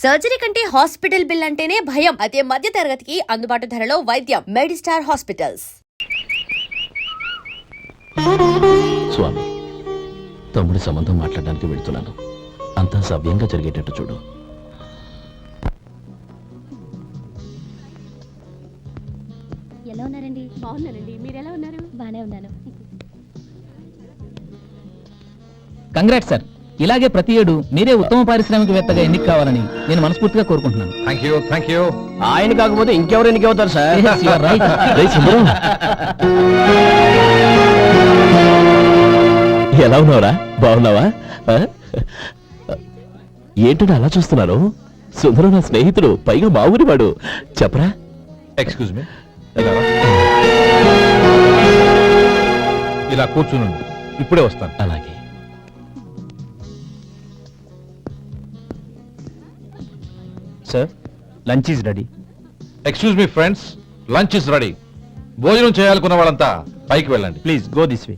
Surgery కంటే hospital bill అంటేనే భయం. అదే మధ్య తరగతికి అందుబాటు ధరలో వైద్యం. Medistar hospitals. స్వామి, తమ్ముడి సంబంధం మాట్లాడడానికి వెళ్తున్నాను. అంతా సవ్యంగా జరిగేటట్టు చూడు. ఎలా ఉన్నారండి? బాగున్నానండి. మీరు ఎలా ఉన్నారు? బానే ఉన్నాను. Congrats sir. ఇలాగే ప్రతి ఏడు మీరే ఉత్తమ పారిశ్రామికవేత్తగా ఎన్నిక కావాలని నేను మనస్ఫూర్తిగా కోరుకుంటున్నాను. Thank you. ఆయన కాకపోతే ఇంకెవరు ఎన్నికవుతారు sir? Yes, you are right. ఎలా ఉన్నావురా? బాగున్నావా? ఏంటని అలా చూస్తున్నారు? సుందరం నా స్నేహితుడు, పైగా మా ఊరి వాడు. చెప్పరా? ఎక్స్క్యూజ్ మీ, ఇలా కూర్చుని ఇప్పుడే వస్తాను. అలాగే. Sir, lunch is ready. Excuse me friends, lunch is ready. భోజనం చేయాలనుకున్న వాళ్ళంతా పైకి వెళ్ళండి. Please go this way.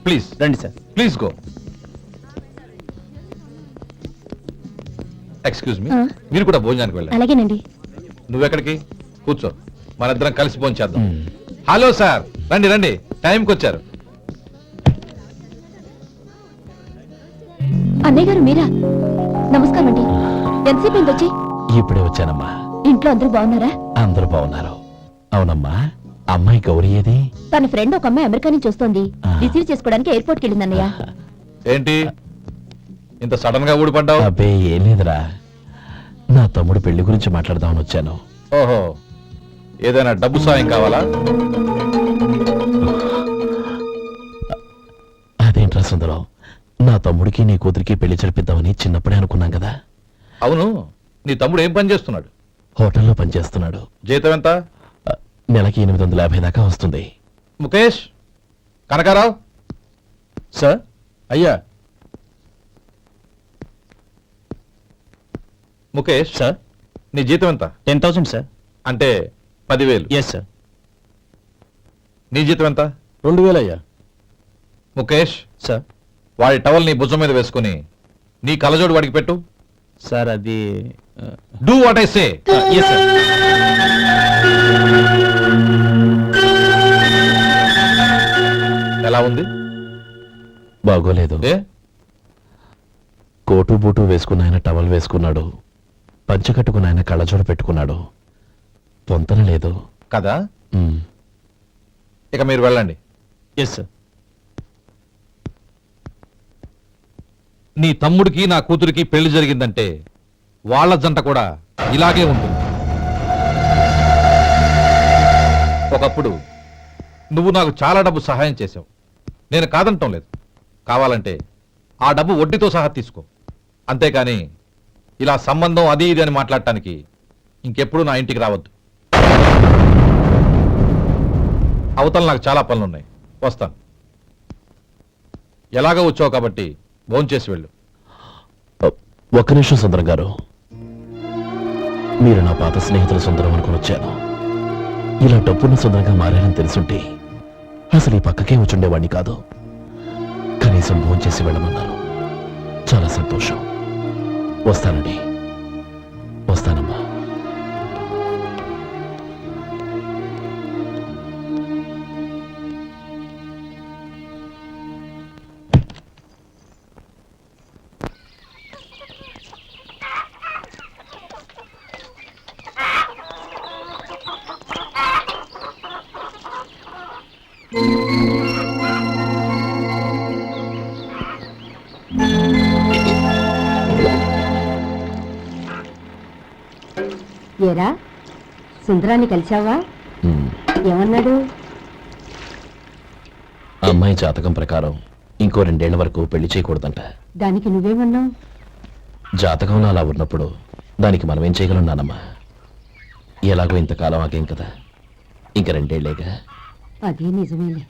Please రండి sir. Please go. Excuse me, మీరు కూడా భోజనానికి వెళ్ళండి. అలాగేనండి. నువ్వెక్కడికి? కూర్చో, మన ఇద్దరం కలిసి భోజనం చేద్దాం. హలో సార్, రండి రండి, టైంకి వచ్చారు. అన్నయ్య గారు మీరా? నమస్కారం అండి. ఎంతసేపు అయింది వచ్చి? ఇప్పుడే వచ్చానమ్మా. ఇంట్లో అందరూ బాగున్నారా? అందరూ బాగున్నారు. అవునమ్మా, అమ్మాయి గౌరీ ఏది? తన ఫ్రెండ్ ఒక అమ్మాయి అమెరికా నుంచి వస్తోంది. రిసీవ్ చేసుకోవడానికి ఎయిర్పోర్ట్కి వెళ్ళింది అన్నయ్య. ఏంటి ఇంత సడన్ గా ఊడిపడ్డావు? అబ్బే ఏం లేదురా, నా తమ్ముడు పెళ్లి గురించి మాట్లాడదామని వచ్చాను. ఓహో, ఏదైనా డబ్బు సాయం కావాలా? అదేంట్రా సుందరం, నా తమ్ముడికి నీ కూతురికి పెళ్లి జరిపిద్దామని చిన్నప్పుడే అనుకున్నాం కదా. అవును, నీ తమ్ముడు ఏం పని చేస్తున్నాడు? హోటల్లో పనిచేస్తున్నాడు. జీతం ఎంత? నెలకి 850 దాకా వస్తుంది. ముఖేష్, కనకారావు. సార్. అయ్యా ముఖేష్, సార్. నీ జీతం ఎంత? 10,000 సార్. అంటే 10,000. Yes sir. నీ జీతం ఎంత? 2,000 అయ్యా. ముఖేష్, సార్. వాడి టవల్ నీ భుజం మీద వేసుకుని నీ కలజోడు వాడికి పెట్టు. సార్ అది do what I say. Yes sir. ఎలా ఉంది? బాగోలేదు. ఏ? కోటు బూటు వేసుకున్న ఆయన టవల్ వేసుకున్నాడు, పంచ కట్టుకున్న ఆయన కళ్ళజోడు పెట్టుకున్నాడు. పొంతన లేదు కదా. ఉమ్. ఇక మీరు వెళ్ళండి. Yes sir. నీ తమ్ముడికి నా కూతురికి పెళ్లి జరిగిందంటే వాళ్ళ జంట కూడా ఇలాగే ఉంటుంది. ఒకప్పుడు నువ్వు నాకు చాలా డబ్బు సహాయం చేశావు, నేను కాదంటం లేదు. కావాలంటే ఆ డబ్బు వడ్డీతో సహా తీసుకో. అంతేకాని ఇలా సంబంధం అది ఇది అని మాట్లాడటానికి ఇంకెప్పుడు నా ఇంటికి రావద్దు. అవతల నాకు చాలా పనులున్నాయి, వస్తాను. ఎలాగో వచ్చావు కాబట్టి భోంచేసి వెళ్ళు. ఒక్క నిమిషం సుందరం గారు, మీరు నా పాత స్నేహితుల సుందరం అనుకుని వచ్చాను. ఇలా డబ్బున్న సుందరంగా మారారని తెలుసుంటే అసలు ఈ పక్కకే వచ్చుండేవాడిని కాదు. కనీసం భోంచేసి వెళ్ళమన్నారు, చాలా సంతోషం. వస్తానండి. వస్తానమ్మా. ఏరా, సుందరాన్ని కలిశావా? ఏమన్నాడు? అమ్మాయి జాతకం ప్రకారం ఇంకో 2 ఏళ్ల వరకు పెళ్లి చేయకూడదంట. దానికి నువ్వేమన్నావు? జాతకంలో అలా ఉన్నప్పుడు దానికి మనం ఏం చేయగలం నానమ్మా? ఎలాగో ఇంతకాలం ఆగేం కదా, ఇంక 2 ఏళ్లేగా. అదే నిజమేలే.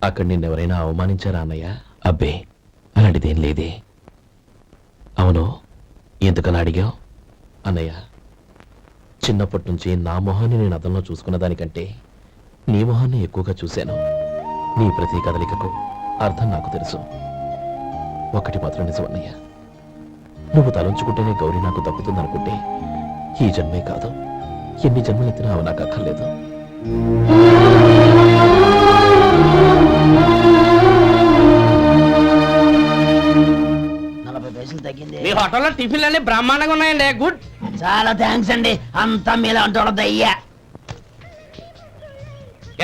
అక్కడ నిన్నెవరైనా అవమానించారా అన్నయ్య? అబ్బే, అలాంటిదేం లేదే. అవును, ఎందుకని అడిగావు? అన్నయ్య, చిన్నప్పటి నుంచి నా మొహాన్ని నేను అద్దంలో చూసుకున్న దానికంటే నీ మొహాన్ని ఎక్కువగా చూశాను. నీ ప్రతి కదలికకు అర్థం నాకు తెలుసు. ఒకటి మాత్రం నిజం అన్నయ్య, నువ్వు తలంచుకుంటేనే గౌరీ నాకు దక్కుతుందనుకుంటే ఈ జన్మే కాదు, ఎన్ని జన్మలెత్తినా అవి నాకు అక్కర్లేదు. మీ హోటల్లో టిఫిన్లు అన్ని బ్రహ్మాండంగా ఉన్నాయండి. గుడ్. చాలా థ్యాంక్స్ అండి. అంతా మీలా అంటాడు అయ్యా.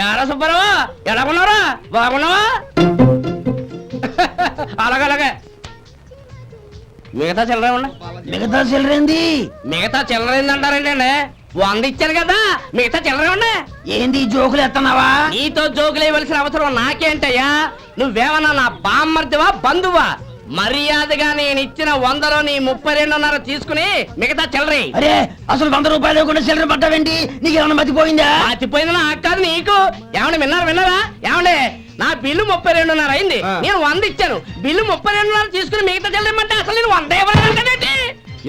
ఎలా సుబ్బారావు, ఎలా ఉన్నారా? బాగున్నావా? అలాగే మిగతా చిల్లర ఉన్నా. మిగతా చిల్లరేంది? మిగతా చిల్లరేంది అంటారండి అండి. 100 ఇచ్చారు కదా, మిగతా చిల్లరే ఉన్నా. ఏంది జోకులు ఎత్తన్నావా? నీతో జోకులు ఇవ్వాల్సిన అవసరం నాకేంటయ్యా? నువ్వేమన్నా నా బామ్మర్దివా, బంధువా? మర్యాదగా నేను ఇచ్చిన 100లో నీ 32.5 తీసుకుని మిగతా చిల్లరి. అరే, అసలు 100 రూపాయలు కూడా చిల్లర పట్టావేంటి? నీకు ఏమన్నా మతిపోయిందా? మతిపోయిందా? నాకు కాదు, నీకు. ఏమండి విన్నారా? ఏమండి, నా బిల్లు 32.5 అయింది. నేను 100 ఇచ్చాను. బిల్లు 32.5 తీసుకుని మిగతా చిల్లరమంటే అసలు నేను 100 ఇవ్వాలంటే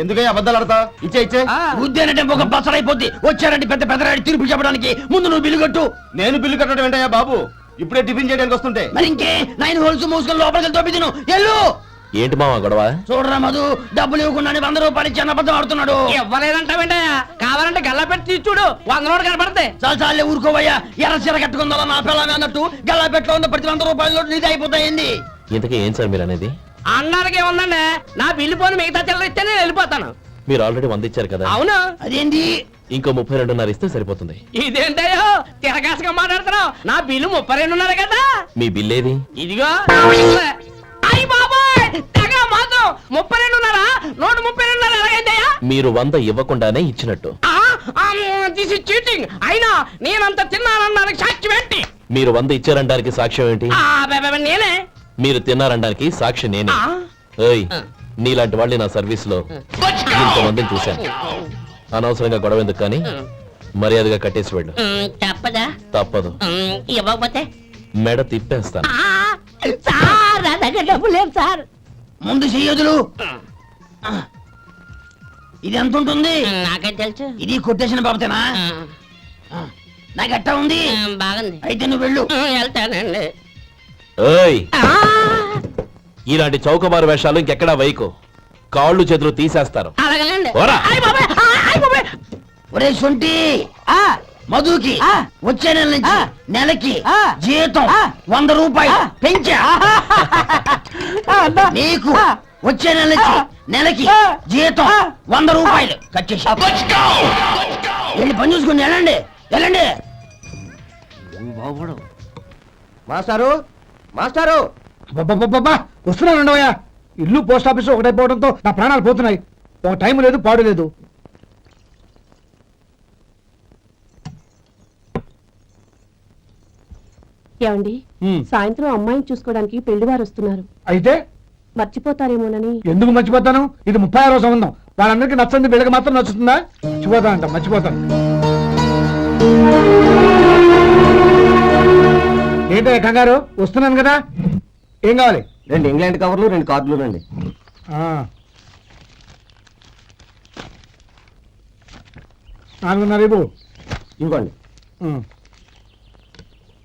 ఎందుకయ్యా అబద్ధాలు ఆడతా? ఇచ్చే ఉద్యానంటే ఒక బసరైపోద్ది. వచ్చారంటే పెద్ద పెద్దరాడి తీర్పు చెప్పడానికి ముందు నువ్వు బిల్లు కట్టు. నేను బిల్లు కట్టడం ఏంటయ్యా బాబు? ఇప్పుడే టిఫిన్ చేయడానికి వస్తుంటే. మరి ఇంకే 9 హోల్స్ మూసుకొని లోపలికి తోపి తిను. ఎల్లు. ఏంటి మావా గొడవ? చూడరా మధు, డబ్బులు ఇవ్వకుండా 100 రూపాయలు ఇచ్చి అబద్ధం ఆడుతున్నాడు. ఇవ్వలేదంటావేంటయ్యా? కావాలంటే గల్లా పెట్టి తీర్చుడు, 100 నోటు కనపడతాయి. చాలే ఊరుకోవయ్యా. ఎర్ర చీర కట్టుకుందా నా పిల్లమే అన్నట్టు గల్లా పెట్టులో ఉన్న ప్రతి 100 రూపాయలు నీది అయిపోతాయింది. ఇంతకీ ఏం సార్ మీరు అనేది? అన్నానికి ఏముందండి, నా బిల్లు పోని మిగతా చిల్లర ఇస్తే నేను వెళ్ళిపోతాను. మీరు ఆల్రెడీ 100 ఇచ్చారు కదా. అవును. అదేంటి? ఇంకో 32.5 ఇస్తే సరిపోతుంది. ఇదేంటయ్యో తిరగాసుగా మాట్లాడుతున్నావు? నా బిల్లు 32.5 కదా. మీ బిల్ ఏది? ఇదిగో. అయ్య బాబాయ్, తెగ మాత్రం 32.5 నోటు 32.5 ఎలాగైందయ్యా? మీరు 100 ఇవ్వకుండానే ఇచ్చినట్టు. This is cheating. అయినా నేనంత తిన్నానన్నానికి సాక్ష్యం ఏంటి? మీరు 100 ఇచ్చారనడానికి సాక్ష్యం ఏంటి? నేనే. మీరు తిన్నారనడానికి సాక్షి నేనే. ఏయ్, నీలాంటి వాళ్ళని నా సర్వీస్ లో ఇంతమందిని చూశాను. అనవసరంగా గొడవ ఎందుకు కానీ మర్యాదగా కట్టేసి వెళ్ళు. తప్పదా? తప్పదు. ఇవ్వకపోతే మెడ తిప్పేస్తాను. సార్, నా దగ్గర డబ్బు లేదు సార్. ముందు చెయ్యదులు. ఇది ఎంత ఉంటుంది? నాకే తెలుసు. ఇది కొట్టేసిన బాబతేనా? నాకు ఎట్టా ఉంది? బాగుంది. అయితే నువ్వు వెళ్ళు. వెళ్తానండి. ఏయ్, ఇలాంటి చౌకబారు వేషాలు ఇంకెక్కడా వైకు. కాళ్ళు చేతులు తీసేస్తారు. అలాగేనండి. ఓరా. ఒరే సొంటి, మధుకి వచ్చే నెల నుంచి నెలకి జీతం 100 రూపాయలు పెంచా. నీకు వచ్చే నెల నుంచి నెలకి జీతం 100 రూపాయలు కట్ చేసి వెళ్ళి పని చూసుకుని వెళ్ళండి. మాస్టారు, మాస్టారు, వస్తున్నాను ఉండవయ్యా. ఇల్లు పోస్ట్ ఆఫీసు ఒకటైపోవడంతో నా ప్రాణాలు పోతున్నాయి. ఒక టైం లేదు, పాడు లేదు. ఏమండి, సాయంత్రం అమ్మాయిని చూసుకోవడానికి పెళ్లివారు వస్తున్నారు. అయితే మర్చిపోతారేమోనని. ఎందుకు మర్చిపోతాను? ఇది 36వ సంబంధం. వాళ్ళందరికీ నచ్చంది వీళ్ళకి మాత్రం నచ్చుతుందా? మర్చిపోతాను. ఏంటో కంగారు? వస్తున్నాను కదా. ఏం కావాలి? 2 ఇంగ్లాండ్ కవర్లు, 2 కార్డులు రండి. ఆ. 4:30 ఇవ్వు. ఇవ్వండి.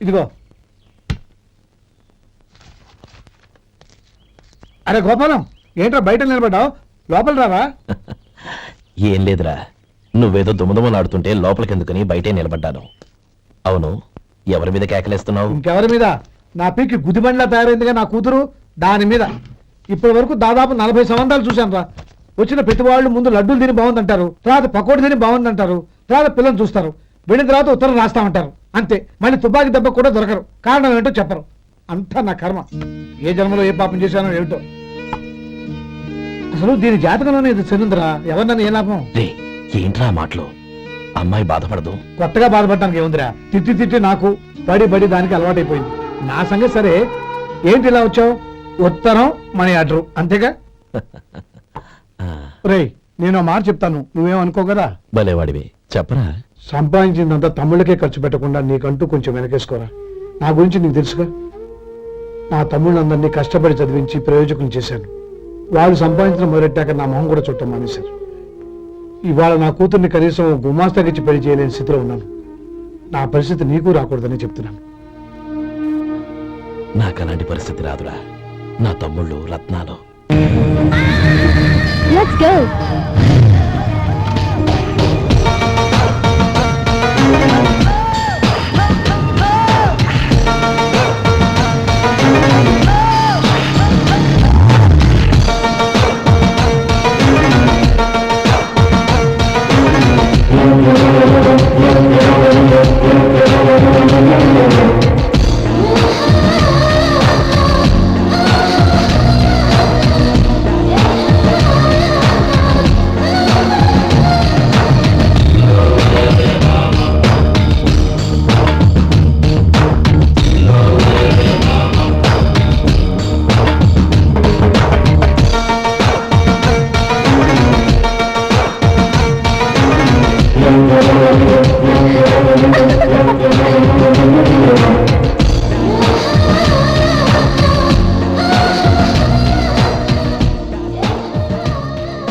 ఇదిగో. అరే గోపాలం, ఏంట్రా బయట నిలబడ్డావు? లోపల రావా? ఏం లేదురా, నువ్వేదో దుమదుమలాడుతుంటే లోపలికెందుకని బయటే నిలబడ్డాను. అవును, ఎవరి మీద కేకలేస్తున్నావు? ఇంకెవరి మీద? నా పీకి గుదిబండ్లా తయారైందిగా నా కూతురు, దాని మీద. ఇప్పటి వరకు దాదాపు 40 సంవత్సరాలు చూశాను రా. వచ్చిన ప్రతి వాళ్ళు ముందు లడ్డూలు తిని బాగుందంటారు, తర్వాత పకోడి తిని బాగుందంటారు, తర్వాత పిల్లలు చూస్తారు, వెళ్ళిన తర్వాత ఉత్తరం రాస్తామంటారు. అంతే. మళ్ళీ తుపాకి దెబ్బ కూడా దొరకరు. కారణం ఏంటో చెప్పరు. అంతా నా కర్మ. ఏ జన్మలో ఏ పాపం చేశానో ఏమిటో. అసలు దీని జాతకంలోనే ఇది చెందుందిరా. ఎవరినని ఏ లాభం? రే, ఏంట్రా మాటలు? అమ్మాయి బాధపడదు. కొత్తగా బాధపడటానికి ఏముందిరా? తిట్టి నాకు బడి దానికి అలవాటైపోయింది. నా సంగతి సరే, ఏంటి ఇలా వచ్చావు? ఉత్తరం మనీ ఆర్డరు, అంతేగా? రేయ్, నేను మాట చెప్తాను, నువ్వేమనుకో కదా. భలేవాడివి, చెప్పరా. సంపాదించిందంతా తమ్ముళ్ళకే ఖర్చు పెట్టకుండా నీకంటూ కొంచెం వెనకేసుకోరా. నా గురించి నీకు తెలుసుగా. నా తమ్ముళ్ళందరినీ కష్టపడి చదివించి ప్రయోజకులు చేశాను. వాళ్ళు సంపాదించడం మొదలెట్టాక నా మొహం కూడా చుట్టం మానేశారు. ఇవాళ నా కూతుర్ని కనీసం గుమాస్తాకిచ్చి పెళ్లి చేయలేని స్థితిలో ఉన్నాను. నా పరిస్థితి నీకు రాకూడదని చెప్తున్నాను. నాకు అలాంటి పరిస్థితి రాదురా. నా తమ్ముళ్ళు రత్నాలు. Let's go.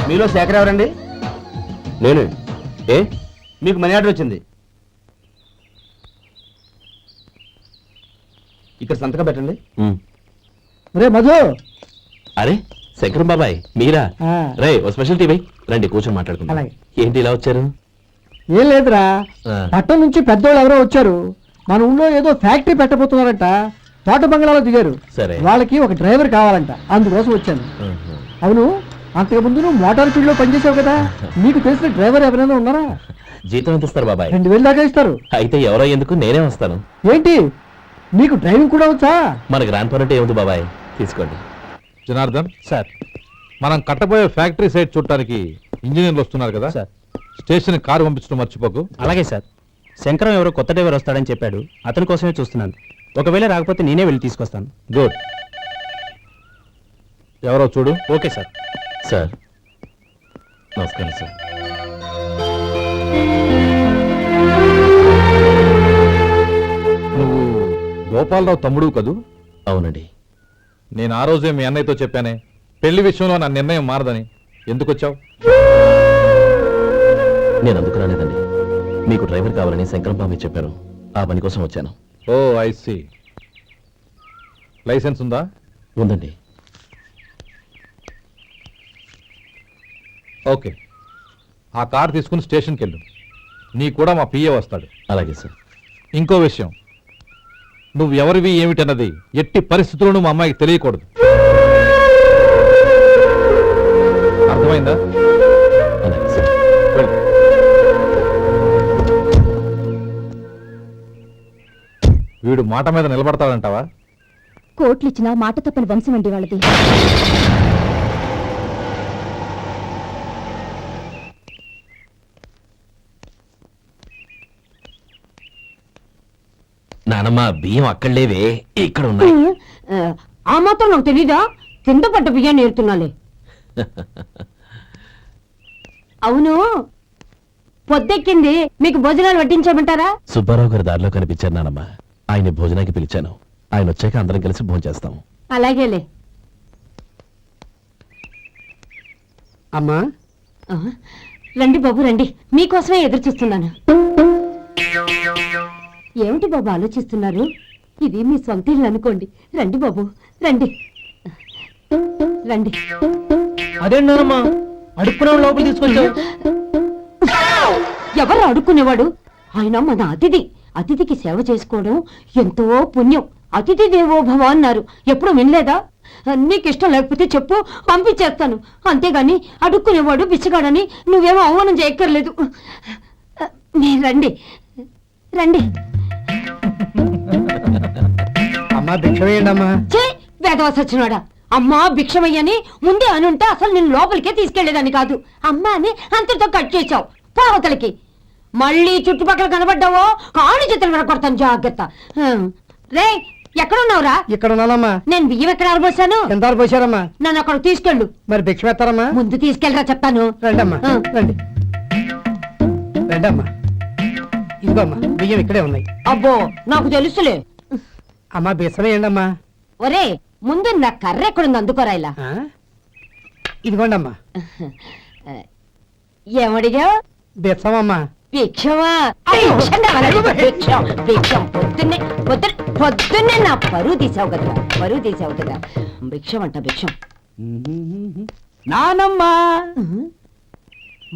మీలో శేఖర్ ఎవరండి? నేను ఏ మీకు మనీ ఆర్డర్ వచ్చింది. ఇక్కడ సంతకం పెట్టండి. రే మధు, అరే శంకరం బాబాయ్ మీరా? ఆ. రే ఓ స్పెషల్ టీవీ రండి కూర్చొని మాట్లాడుకుందాం. అలాగే. ఏంటి ఇలా వచ్చారు? ఏం లేదురా, ఆ. పట్టణం నుంచి పెద్దోళ్ళు ఎవరో వచ్చారు. మన ఊళ్ళో ఏదో ఫ్యాక్టరీ పెట్టబోతున్నారంట. తోట బంగ్లాలో దిగారు. సరే. వాళ్ళకి ఒక డ్రైవర్ కావాలంట, అందుకోసం వచ్చాను. ఆహా. అవును, అంతకుముందు నువ్వు మోటార్ ఫీల్డ్ లో పనిచేసావు కదా, నీకు తెలిసిన డ్రైవర్ ఎవరైనా ఉన్నారా? జీతం ఎంత ఇస్తారు బాబాయ్? 2000 దాకా ఇస్తారు. అయితే ఎవరో ఎందుకు నేనే వస్తాను. ఏంటి, నీకు డ్రైవింగ్ కూడా వచ్చా? మన గ్రాండ్ పేరెంట్ ఏముంది బాబాయ్, తీసుకోండి. జనార్దన్ సార్, మనం కట్టబోయే ఫ్యాక్టరీ సైట్ చూడటానికి ఇంజనీర్లు వస్తున్నారు కదా సార్. స్టేషన్ కారు పంపించడం మర్చిపోకు. అలాగే సార్. శంకరం ఎవరో కొత్త డ్రైవర్ వస్తాడని చెప్పాడు, అతని కోసమే చూస్తున్నాను. ఒకవేళ రాకపోతే నేనే వెళ్ళి తీసుకొస్తాను. గుడ్. ఎవరో చూడు. Okay sir. సార్ నమస్కారం సార్. నువ్వు గోపాలరావు తమ్ముడు కదూ? అవునండి. నేను ఆ రోజే మీ అన్నయ్యతో చెప్పానే, పెళ్లి విషయంలో నా నిర్ణయం మారదని. ఎందుకు వచ్చావు? నేను అందుకు రాలేదండి. మీకు డ్రైవర్ కావాలని శంకరం బాబాయ్ చెప్పారు, ఆ పని కోసం వచ్చాను. ఓ ఐ సీ. లైసెన్స్ ఉందా? ఉందండి. ఓకే, ఆ కార్ తీసుకుని స్టేషన్కి వెళ్ళు. నీ కూడా మా పిఏ వస్తాడు. అలాగే సార్. ఇంకో విషయం, నువ్వు ఎవరివి ఏమిటన్నది ఎట్టి పరిస్థితుల్లోనూ మా అమ్మాయికి తెలియకూడదు. అర్థమైందా? అలాగే సార్. వెళ్ళు. వీడు మాట మీద నిలబడతాడంటావా? కోట్లు ఇచ్చిన మాట తప్పని వంశం అండి వాళ్ళది. నానమ్మ బియ్యం అక్కడ లేవే, ఇక్కడ ఉన్నాయి. ఆ మాత్రం నాకు తెలీదా? కింద పడ్డ బియ్యాన్ని ఏరుతున్నాలే. అవును, పొద్దెక్కింది, మీకు భోజనాలు వడ్డించమంటారా? సుబ్బారావు గారి దారిలో కనిపించారు నానమ్మ. ఆయన భోజనానికి పిలిచాను. ఆయన వచ్చాక అందరం కలిసి భోజనం చేస్తాం. అలాగేలే. అమ్మా, ఆ, రండి బాబు రండి, మీకోసమే ఎదురు చూస్తున్నాను. ఏమిటి బాబు ఆలోచిస్తున్నారు? ఇది మీ సొంత ఇల్లు అనుకోండి. రండి బాబు రండి రండి. అదేంటమ్మా అడుక్కునే లోపల తీసుకొచ్చావు? ఎవరు అడుక్కునేవాడు? ఆయన మన అతిథి. అతిథికి సేవ చేసుకోవడం ఎంతో పుణ్యం. అతిథి దేవో భవ అన్నారు, ఎప్పుడు వినలేదా? నీకు ఇష్టం లేకపోతే చెప్పు, పంపించేస్తాను. అంతేగాని అడుక్కునేవాడు బిచ్చగాడని నువ్వేమో అవమానం చేయక్కర్లేదు. మీరు రండి రండి. అమ్మా భిక్ష వేయండి అమ్మా. చే వేదవ సచ్చినాడా, అమ్మా భిక్షమయ్యని ముందే అనుంటే అసలు నేను లోపలికే తీసుకెళ్లేదని కాదు. అమ్మా అని అంతటితో కట్ చేశావు. పావతలకి మళ్ళీ చుట్టుపక్కల కనబడ్డావో కాళ్ళు చేతులు వినకొడతాను, జాగ్రత్త. రే ఎక్కడున్నావురా? ఇక్కడ ఉన్నానమ్మా. నేను బియ్యం ఎక్కడ ఆరబోసాను? ఎంత పోసారమ్మా? నన్ను అక్కడ తీసుకెళ్ళు. మరి భిక్ష పెడతారమ్మా? ముందు తీసుకెళ్ళరా చెప్తాను. రండమ్మా, ఆ. రండి రండమ్మా. ఇదిగోమ్మా బియ్యం ఇక్కడే ఉన్నాయి. అబ్బో నాకు తెలుసులే. అమ్మా బిసమేయండి అమ్మా. ఒరే ముందు నా కర్ర ఎక్కడుంది అందుకోరా ఇలా. ఇదిగోండి అమ్మా. ఏమడిగా బెచ్చమమ్మా. భిక్షమా? భిక్షం కావాలండి, భిక్షం, భిక్షం. పొద్దున్నే నా పరువు తీసావు కదా భిక్షం అంట భిక్షం. నానమ్మా.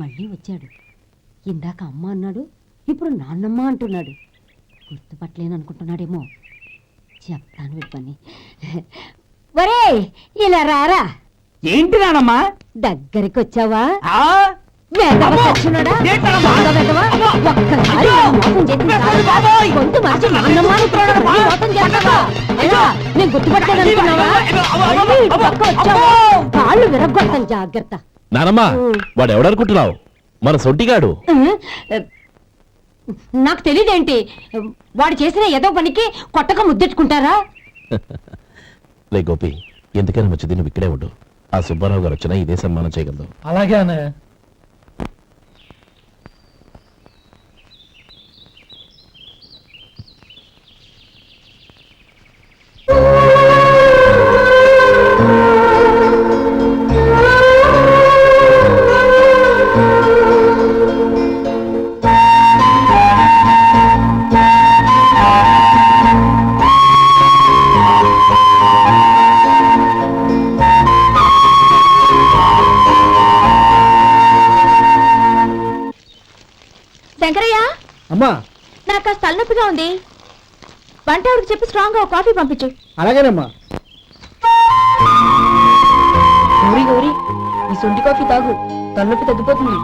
మళ్ళీ వచ్చాడు. ఇందాక అమ్మ అన్నాడు, ఇప్పుడు నాన్నమ్మ అంటున్నాడు. గుర్తుపట్టలేననుకుంటున్నాడేమో. చెప్తాను వీడి పని. ఒరే ఇలా రారా. ఏంటి నానమ్మా? దగ్గరికి వచ్చావా? వెధవ సచ్చినోడా? వెధవ. ఒక్కసారి మోసం చేసిన చాలు. గొంతు మార్చి నాన్నమ్మ అనుకున్నాడు, మళ్ళీ మోసం చేస్తావా? ఎలా? నేను గుర్తుపట్టలేదనుకున్నావా? మళ్ళీ ఇటు పక్క వచ్చావా? కాళ్ళు విరగ్గొడతాను, జాగ్రత్త. నానమ్మా వాడు ఎవడనుకుంటున్నావు? మన సొంటిగాడు. నాకు తెలియదేంటి, వాడు చేసిన ఏదో పనికి కొట్టక ముద్దెట్టుకుంటారా? లే గోపి, ఎందుకైనా మంచిది నువ్వు ఇక్కడే ఉండు. ఆ సుబ్బారావు గారు వచ్చినా ఇదే సన్మానం చేయగలదు. అలాగే అన్నయ్య. శంకరయ్య, అమ్మా. నాకు కాస్త తలనొప్పిగా ఉంది. వంట ఆవిడకి చెప్పి స్ట్రాంగ్ గా ఒక కాఫీ పంపించు. అలాగేనమ్మా. గౌరీ గౌరీ, ఈ సొంటి కాఫీ తాగు, తలనొప్పి తగ్గిపోతుంది.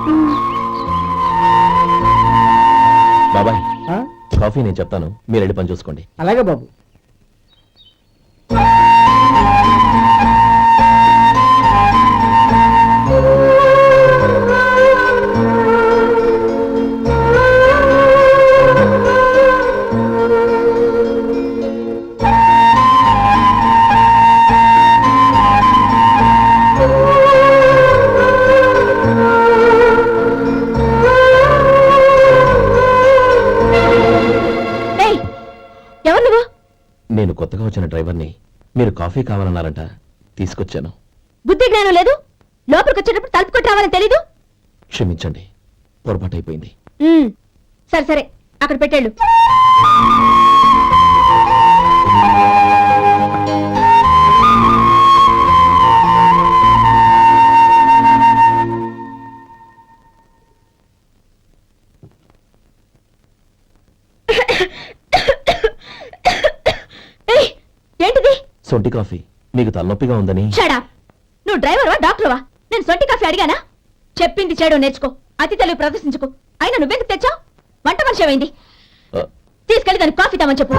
బాబాయ్ ఆ? కాఫీ నేను చెప్తాను, మీరు వెళ్ళి పని చూసుకోండి. అలాగే బాబు. ఎవరు నువ్వు? నేను కొత్తగా వచ్చిన డ్రైవర్ని. మీరు కాఫీ కావాలన్నారంట, తీసుకొచ్చాను. బుద్ధి జ్ఞానం లేదు. లోపలికి వచ్చేటప్పుడు తలుపు కొట్టి రావాలని తెలీదు. క్షమించండి, పొరపాటు అయిపోయింది. సరే సరే, అక్కడ పెట్టేళ్ళు. ఏంటిది? సొంటి కాఫీ. మీకు తలనొప్పిగా ఉందని. షడా, నువ్వు డ్రైవర్వా డాక్టర్వా? నేను సొంటి కాఫీ అడిగానా? చెప్పింది చేయడం నేర్చుకో, అతి తెలివి ప్రదర్శించుకో. అయినా నువ్వెందుకు తెచ్చావు? వంట మనిషి ఏమైంది? ఆ, తీసుకెళ్ళి దానికి కాఫీ తామని చెప్పు.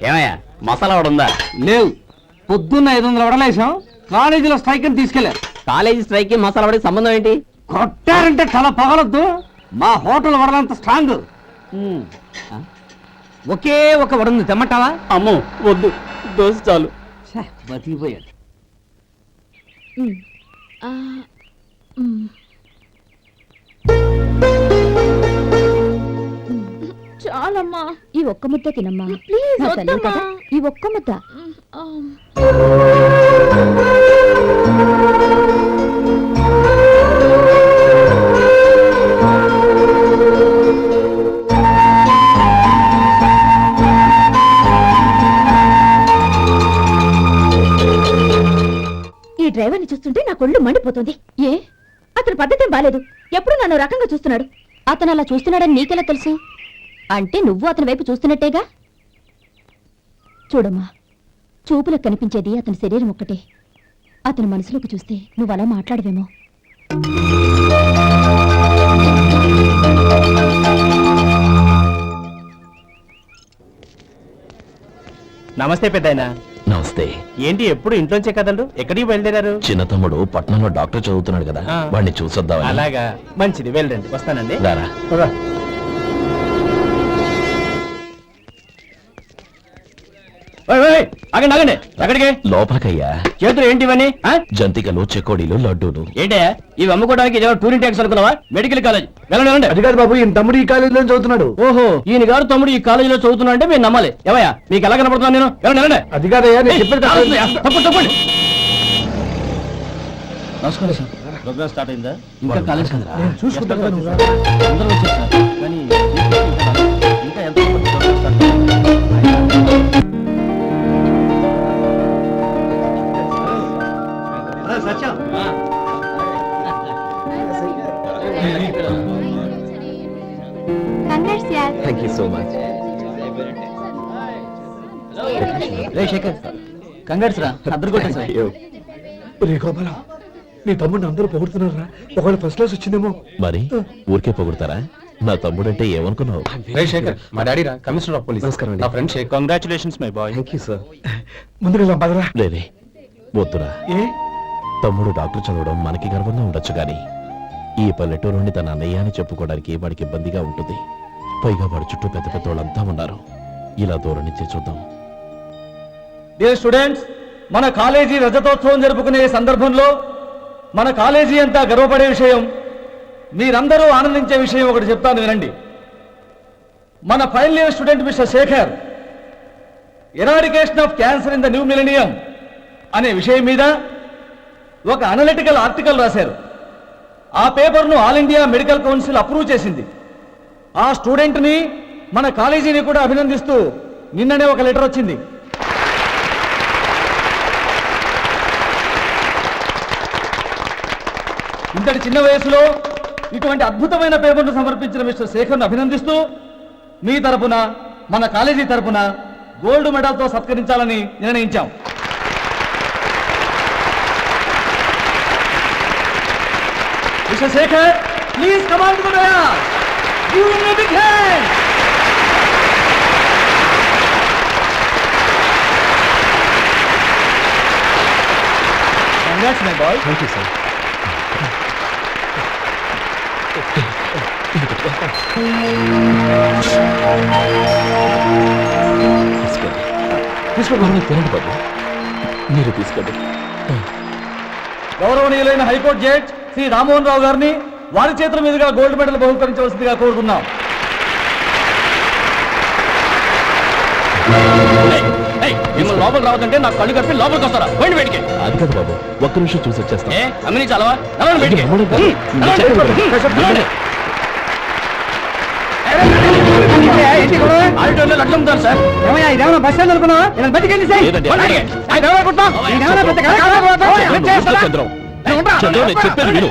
ఏమయ్యా మసాలా వాడు ఉందా? లేవు. పొద్దున్న 500 వడలేసాం, కాలేజీలో స్ట్రైక్ అని తీసుకెళ్లారు. కాలేజీ స్ట్రైక్ కి మసాలా వాడికి సంబంధం ఏంటి? కొట్టారంటే తల పగలొద్దు. మా హోటల్ వడలంత స్ట్రాంగ్. ఒకే ఒక వడుంది, తెమ్మంటావా? అమ్మో వద్దు, దోశ చాలు. బతికిపోయాడు. చాలమ్మా, ఈ ఒక్క ముద్ద తినమ్మా ప్లీజ్ నా తల్లి వద్దమ్మా. కదా, ఈ ఒక్క ముద్ద. ఈ డ్రైవర్ని చూస్తుంటే నా కొళ్ళు మండిపోతుంది. ఏ, అతని పద్ధతి బాలేదు. ఎప్పుడు నన్ను రకంగా చూస్తున్నాడు. అతను అలా చూస్తున్నాడని నీకెలా తెలుసు? అంటే నువ్వు అతని వైపు చూస్తున్నట్టేగా. చూడమ్మా, చూపులకు కనిపించేది అతని శరీరం ఒక్కటే. అతని మనసులోకి చూస్తే నువ్వు అలా మాట్లాడవేమో. నమస్తే పెద్దాయనా. నమస్తే. ఏంటి ఎప్పుడు ఇంట్లోంచే కదండు, ఎక్కడికి బయలుదేరారు? చిన్న తమ్ముడు పట్నంలో డాక్టర్ చదువుతున్నాడు కదా, ఆ. వాడిని చూసొద్దామని. అలాగా, మంచిది, వెళ్ళండి, వస్తానండి. రారా. ఓయ్, ఓయ్, ఆగండి ఆగండి ఎక్కడికి లోపలికయ్యా. చేతులు ఏంటి ఇవన్నీ జంతికలు, చెకోడీలు, లడ్డూలు. ఏంటే ఇవి అమ్ముకోవడానికి ఇదేమో టూరింగ్ ట్యాక్స్ అనుకున్నావా? మెడికల్ కాలేజ్ వెళ్ళండి వెళ్ళండి. అది కాదు బాబు, ఈయన తమ్ముడు ఈ కాలేజీలో చదువుతున్నాడు. ఓహో ఈయన గారు తమ్ముడు ఈ కాలేజీలో చదువుతున్నా అంటే మీరు నమ్మాలి. ఏవయ్యా మీకు ఎలా కనపడుతున్నాను నేను? వెళ్ళండి వెళ్ళండి. అది కాదయ్యా, నేను చెప్పేది కాదు. తప్పండి తప్పండి. నమస్కారం సార్. ప్రోగ్రామ్ స్టార్ట్ అయిందా? ఇంకా కాలేదు సార్. నేను చూసుకుంటాను కదా నువ్వు రా. అందరూ వచ్చారు సార్. కానీ ఇంకా ఎంత ప్రోగ్రామ్ స్టార్ట్ అయింది? Thank you so much. రే శేఖర్, కంగారు రా, అద్దరు కొట్టాను సార్. రే గోపాలం, నీ తమ్ముడిని అందరూ పొగుడుతున్నారా? ఒకవేళ ఫస్ట్ క్లాస్ వచ్చిందేమో. మరి ఊరికే పొగుడతారా? నా తమ్ముడంటే ఏమనుకున్నావు? శేఖర్ మా డాడీ రా, కమిషనర్ ఆఫ్ పోలీస్. నమస్కారం అండి. నా friend Shekhar. Congratulations my boy. Thank you sir. ముందుకు వెళ్దాం పదరా. లేదే వద్దురా. ఏ తమ్ముడు డాక్టర్ చదవడం మనకి గర్వంగా ఉండొచ్చు కానీ ఈ పల్లెటూరు నుండి తన అన్నయ్య అని చెప్పుకోవడానికి వాడికి ఇబ్బందిగా ఉంటుంది. పైగా వాడి చుట్టూ పెద్ద పెద్ద వాళ్ళంతా ఉన్నారు. ఇలా దూరం నుంచి చూద్దాం. డియర్ స్టూడెంట్స్, మన కాలేజీ రజతోత్సవం జరుపుకునే సందర్భంలో మన కాలేజీ అంతా గర్వపడే విషయం, మీరందరూ ఆనందించే విషయం ఒకటి చెప్తాను వినండి. మన final year student mister Shekhar eradication of cancer in the new millennium అనే విషయం మీద ఒక అనలిటికల్ ఆర్టికల్ రాశారు. ఆ పేపర్ను all India medical council approve చేసింది. ఆ స్టూడెంట్ని మన కాలేజీని కూడా అభినందిస్తూ నిన్ననే ఒక లెటర్ వచ్చింది. ఇంతటి చిన్న వయసులో ఇటువంటి అద్భుతమైన పేపర్ను సమర్పించిన మిస్టర్ శేఖర్ను అభినందిస్తూ మీ తరపున మన కాలేజీ తరపున గోల్డ్ మెడల్తో సత్కరించాలని నిర్ణయించాం. Mister Shekhar, please come on to the dais. Give him a big hand. Congrats my boy. Thank you sir. తీసుకోండి తినండి బాబు, మీరు తీసుకోండి. గౌరవనీయులైన హైకోర్టు జడ్జ్ శ్రీ రామ్మోహన్ రావు గారిని వారి చేతుల మీదుగా గోల్డ్ మెడల్ బహుకరించవలసిందిగా కోరుతున్నాం. మిమ్మల్ని లోపలికి రావద్దంటే నాకు కళ్ళు కప్పి లోపలికి వస్తారా? పోయింది బయటికి. అది కాదు బాబు, ఒక్క నిమిషం చూసి వచ్చేస్తాం. అమ్మిని చాలవా? నడవండి బయటికి. ఆడిటోర్లో లడ్లు అమ్ముతారు సార్. ఇదేమన్నా బస్ స్టాండ్ అనుకున్నావా? బతికెళ్ళి లేదండి. చంద్రం, చంద్రం, నేను చెప్పేది విను.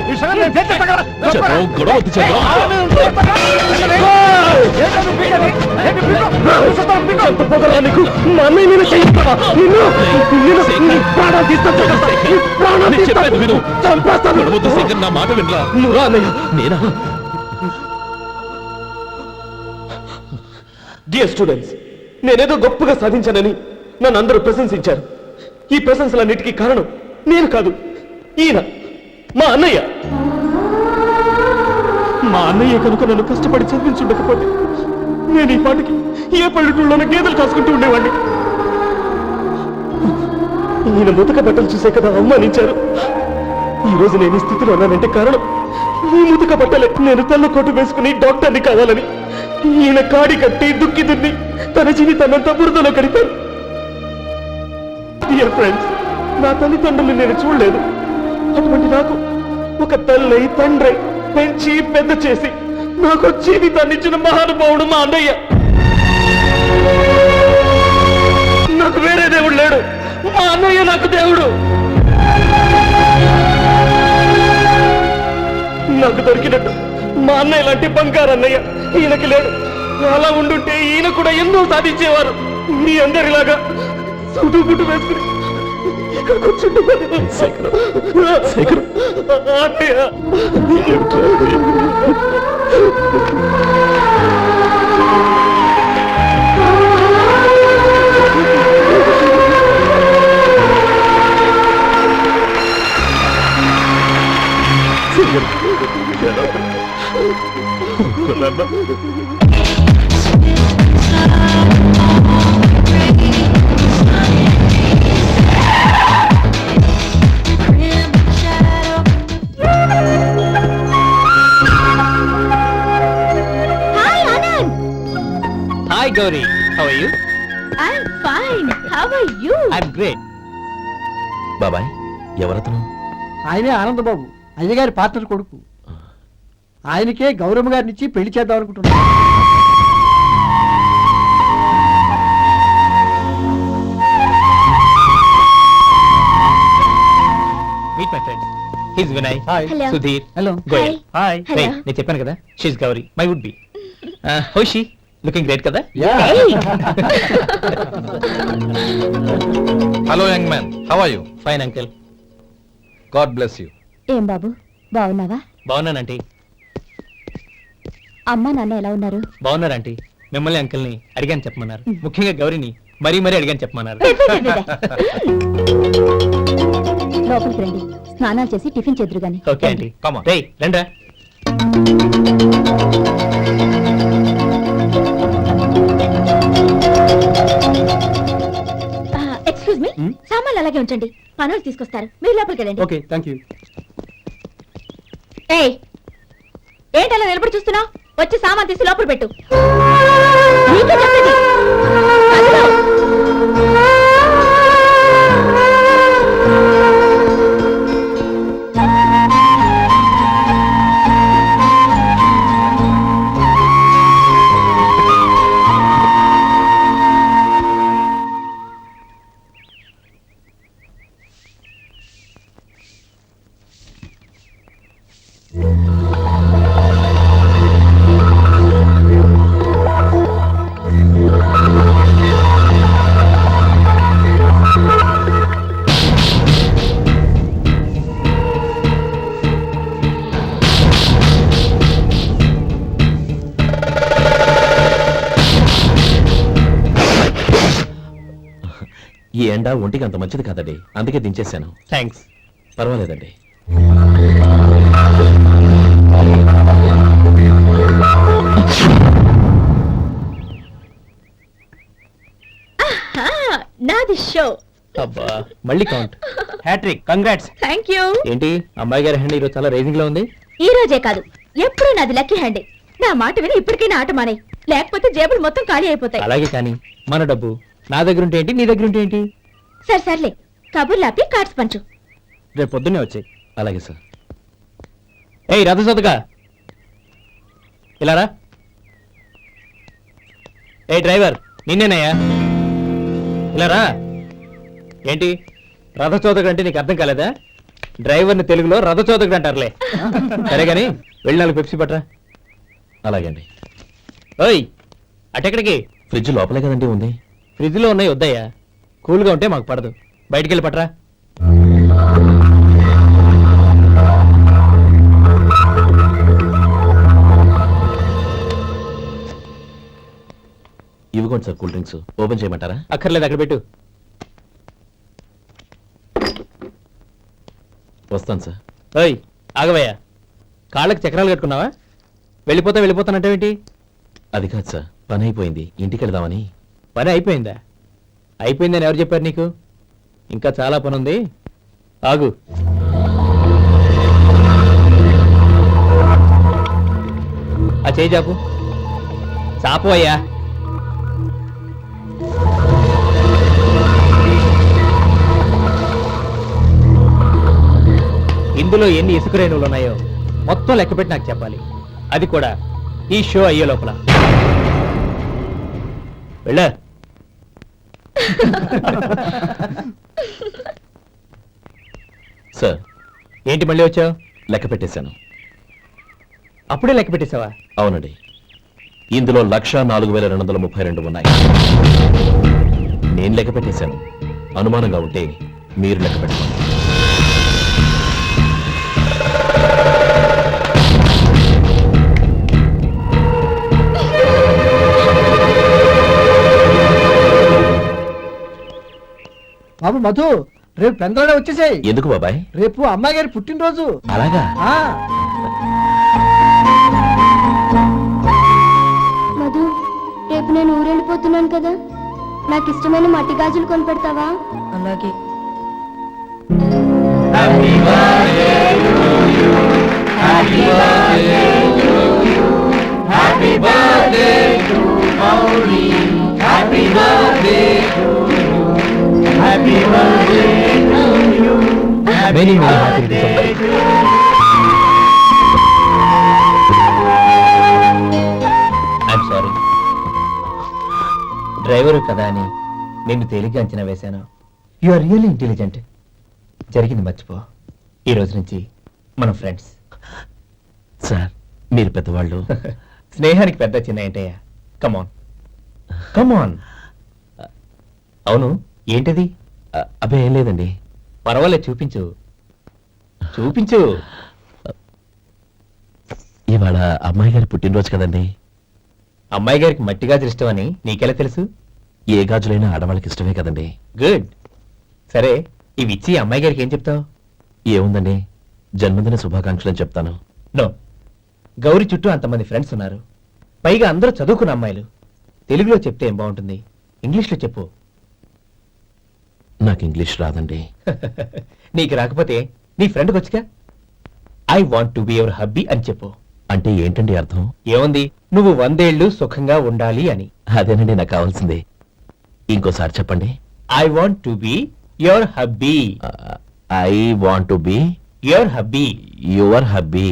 చంద్రం, గొడవ వద్దు చంద్రం. నీకు మా అన్నయ్య మీద చేయిస్తావా? నేను చెప్పేది విను. గొడవ వద్దు శేఖర్, నా మాట వినరా. నువ్వు రా అన్నయ్య. నేనా? డియర్ స్టూడెంట్స్, నేనేదో గొప్పగా సాధించానని నన్ను అందరూ ప్రశంసించారు. ఈ ప్రశంసలన్నిటికీ కారణం నేను కాదు, ఈయన మా అన్నయ్య. మా అన్నయ్య కనుక నన్ను కష్టపడి చదివించుండకపోతే నేను ఈ పాటికి ఏ పల్లెటూళ్ళలోనే గేదెలు కాసుకుంటూ ఉండేవాడిని. ఈయన ముతక బట్టలు చూసే కదా అవమానించారు. ఈ రోజు నేను ఈ స్థితిలో ఉన్నానంటే కారణం ఈ ముతక బట్టలే. నేను తెల్ల కోటు వేసుకుని డాక్టర్ని కావాలని ఈయన కాడి కట్టి దుక్కి దున్ని తన జీవితాన్నంతా బురదలో గడిపారు. డియర్ ఫ్రెండ్స్, నా తల్లిదండ్రులు నేను చూడలేదు. అటువంటి నాకు ఒక తల్లి తండ్రి పెంచి పెద్ద చేసి నాకు జీవితాన్ని ఇచ్చిన మహానుభావుడు మా అన్నయ్య. నాకు వేరే దేవుడు లేడు, మా అన్నయ్య నాకు దేవుడు. నాకు దొరికినట్టు మా అన్నయ్య లాంటి బంగారు అన్నయ్య ఈయనకి లేడు. అలా ఉండుంటే ఈయన కూడా ఎన్నో సాధించేవారు. మీ అందరిలాగా సుడుగుడ్డు వేసుకుని ఇక్కడ కూర్చుంటున్నాను. అన్నయ్య, Gauri, how are you? I'm fine. How are you? I'm great. బాబాయ్ ఎవరతను? ఆయనే ఆనందబాబు, అయ్యగారి పార్ట్నర్ కొడుకు. ఆయనకే గౌరమ్మ గారిని ఇచ్చి పెళ్లి చేద్దాం అనుకుంటున్నాను. Meet my friend. He's Vinay. Hi. Hello. Sudheer. Hello. Goyal. Hi. Hello. నేను చెప్పాను కదా, she's Gauri, my would be. How she? Looking great కదా? Hello young man, how are you? Fine uncle. God bless you. ఏం బాబు, బాగున్నావా? బాగున్నానంటీ. అమ్మా నాన్న ఎలా ఉన్నారు? బాగున్నారంటీ. మిమ్మల్ని అంకిల్ని అడిగాను చెప్పమన్నారు. ముఖ్యంగా గౌరీని మరీ అడిగాను చెప్పమన్నారు. లోపలికి రండి, స్నానాలు చేసి టిఫిన్ చేదురు గాని. Okay aunty. Come on. రేయ్ రండ్రా. ఎక్స్క్యూజ్ మీ, సామాన్లు అలాగే ఉంచండి, పనులు తీసుకొస్తారు. మీరు లోపలికి వెళ్ళండి. Okay, thank you. ఏయ్, ఏంటలా నిలబడి చూస్తున్నావు? వచ్చి సామాన్ తీసి లోపల పెట్టు. నీకే చెప్పేది. కదలు. ఈ ఎండ ఒంటికి అంత మంచిది కాదండి, అందుకే దించేశాను. థ్యాంక్స్. పర్వాలేదండి. నాది షో. అబ్బా, మళ్ళీ count. Hattrick, congrats. Thank you. ఏంటి అమ్మాయి గారి హ్యాండ్ ఈరోజు చాలా రైజింగ్ లో ఉంది? ఈ రోజే కాదు, ఎప్పుడూ నాది లక్కీ హ్యాండే. నా మాట విని ఇప్పటికైనా ఆట మానే, లేకపోతే జేబులు మొత్తం ఖాళీ అయిపోతాయి. అలాగే కానీ మన డబ్బు నా దగ్గర ఉంటే ఏంటి, నీ దగ్గర ఉంటే ఏంటి? సర్లే, కబుర్లు ఆపి కార్డ్స్ పంచు. రేపు పొద్దున్నే వచ్చాయి. అలాగే సార్. ఏయ్ రథసోదగా, ఇలా రా. ఏ డ్రైవర్, నిన్నేనయ్యా, ఇలా రా. ఏంటి రథచోదకుడు అంటే నీకు అర్థం కాలేదా? డ్రైవర్ని తెలుగులో రథచోదకుడు అంటారులే. సరే గాని వెళ్ళి 4 పెప్సీ పట్రా. అలాగే అండి. ఓయ్, అటెక్కడికి? ఫ్రిడ్జ్ లోపలే కదండి ఉంది. ఫ్రిడ్జ్ లో ఉన్నాయి, వద్దయ్యా. కూల్గా ఉంటే మాకు పడదు. బయటికి వెళ్ళి పట్రా. ఇవ్వకోండి సార్, కూల్ డ్రింక్స్. ఓపెన్ చేయమంటారా? అక్కర్లేదు, అక్కడ పెట్టు. వస్తాను సార్. ఓయ్ ఆగవయ్యా, కాళ్ళకి చక్రాలు కట్టుకున్నావా? వెళ్ళిపోతానంటావేంటి? అది కాదు సార్, పని అయిపోయింది, ఇంటికి వెళదామని. పని అయిపోయిందా? అయిపోయిందని ఎవరు చెప్పారు నీకు? ఇంకా చాలా పని ఉంది, ఆగు. ఆ చేయి చాపు. చాపు అయ్యా. ఇందులో ఎన్ని ఇసుక రేణువులు ఉన్నాయో మొత్తం లెక్కపెట్టి నాకు చెప్పాలి. అది కూడా ఈ షో అయ్యే లోపల. వెళ్ళా. సార్, ఏంటి మళ్ళీ వచ్చావు? లెక్క పెట్టేశాను. అప్పుడే లెక్క పెట్టేశావా? అవునండి, ఇందులో 1,04,232 ఉన్నాయి. నేను లెక్క పెట్టేశాను. అనుమానంగా ఉంటే మీరు లెక్క పెట్టుకోండి. బాబు మధు, రేపు పెందలాడే వచ్చేసాయి. ఎందుకు బాబాయ్? రేపు అమ్మాయి గారి పుట్టినరోజు. అలాగా? మధు, రేపు నేను ఊరెళ్ళిపోతున్నాను కదా, నాకు ఇష్టమైన మట్టి గాజులు కొనిపెడతావా? అలాగే. Happy birthday to Maureen. Very very happy. I'm sorry, driver కదా అని నిన్ను తేలిగ్గా అంచనా వేశాను. You are really intelligent. జరిగింది మర్చిపో. ఈ రోజు నుంచి మనం ఫ్రెండ్స్. సార్ మీరు పెద్దవాళ్ళు. స్నేహానికి పెద్ద చిన్న ఏంటయ్యా? కమాన్ కమాన్. అవును, ఏంటది? అబ్బే ఏం లేదండి. పర్వాలేదు, చూపించు చూపించు. ఇవాళ అమ్మాయి గారి పుట్టినరోజు కదండి. అమ్మాయి గారికి మట్టి గాజులు ఇష్టమని నీకెలా తెలుసు? ఏ గాజులైనా ఆడవాళ్ళకి ఇష్టమే కదండి. గుడ్. సరే, ఇవి ఇచ్చి అమ్మాయి గారికి ఏం చెప్తావు? ఏముందండి, జన్మదిన శుభాకాంక్షలు అని చెప్తాను. నో, గౌరీ చుట్టూ అంతమంది ఫ్రెండ్స్ ఉన్నారు, పైగా అందరూ చదువుకున్న అమ్మాయిలు. తెలుగులో చెప్తే ఏం బాగుంటుంది, ఇంగ్లీష్లో చెప్పు. నాకు ఇంగ్లీష్ రాదండి. నీకు రాకపోతే నీ ఫ్రెండ్కి వచ్చిగా I want to be your hubby అని చెప్పు. అంటే ఏంటండి అర్థం? ఏముంది, నువ్వు 100 ఏళ్ళు సుఖంగా ఉండాలి అని. అదేనండి నాకు కావాల్సింది. ఇంకోసారి చెప్పండి. I want to be your hubby. I want to be your hubby. Your hubby.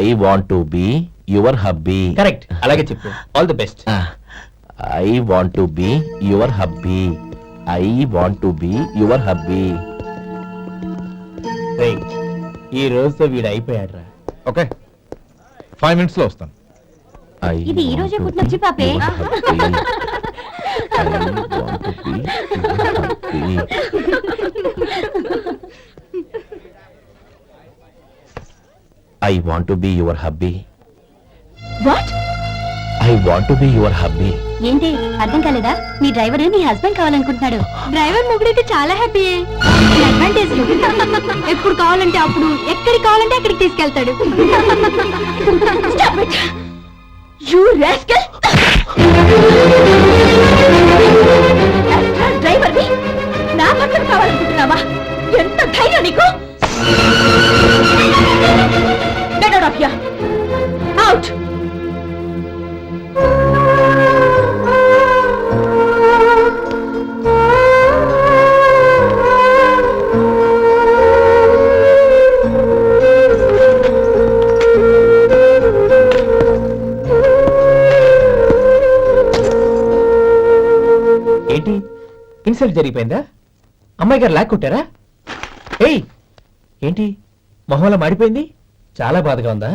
I want to be your hubby. Correct, అలాగే చెప్పు. All the best. I want to be your hubby. I want to be your hubby. ఈ రోజుతో వీడు అయిపోయాడు రా. Okay, 5 minutes లో వస్తాను. ఇది ఈ రోజే పుట్టినొచ్చి పాపే. I want to be your hubby. What? I want to be your hubby. ఏంటి అర్థం కాలేదా? మీ డ్రైవర్ నీ హస్బెండ్ కావాలనుకుంటున్నాడు. డ్రైవర్ మొగుడైతే చాలా హ్యాపీ. అడ్వాంటేజ్ ఎప్పుడు కావాలంటే అప్పుడు, ఎక్కడికి కావాలంటే అక్కడికి తీసుకెళ్తాడు. You rascal! డ్రైవర్ ని నా పక్కన కావాలనుకుంటున్నావా? ఎంత ధైర్యం నీకు! Get out of here! Out! ఏంటి, ఇన్సల్ట్ జరిగిపోయిందా? అమ్మాయి గారు లాక్ కొట్టారా? ఏయ్, ఏంటి మొహంలో మాడిపోయింది? చాలా బాధగా ఉందా?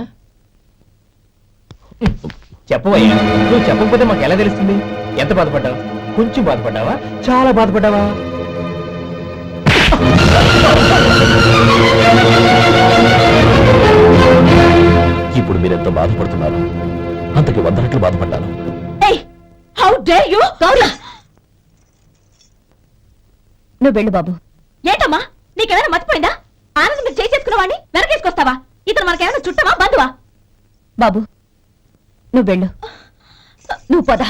చెప్పవయ్యా, నువ్వు చెప్పకపోతే మాకు ఎలా తెలుస్తుంది? ఎంత బాధపడ్డావు? కొంచెం బాధపడ్డావా? చాలా బాధపడ్డావా? ఇప్పుడు మీరెంత బాధపడుతున్నారు, అంతకి 100 రెట్లు బాధపడ్డాను. Hey! How dare you! Gauri! నువ్వు వెళ్ళు బాబు. ఏంటమ్మా, నీకేమైనా మర్చిపోయిందా? ఆనందం మీరు చేసేసుకున్న వాడిని వెనకేసుకొస్తావా? ఇతను మనకేమైనా చుట్టమా, బంధువా? బాబు నువ్వు వెళ్ళు, నువ్వు పద.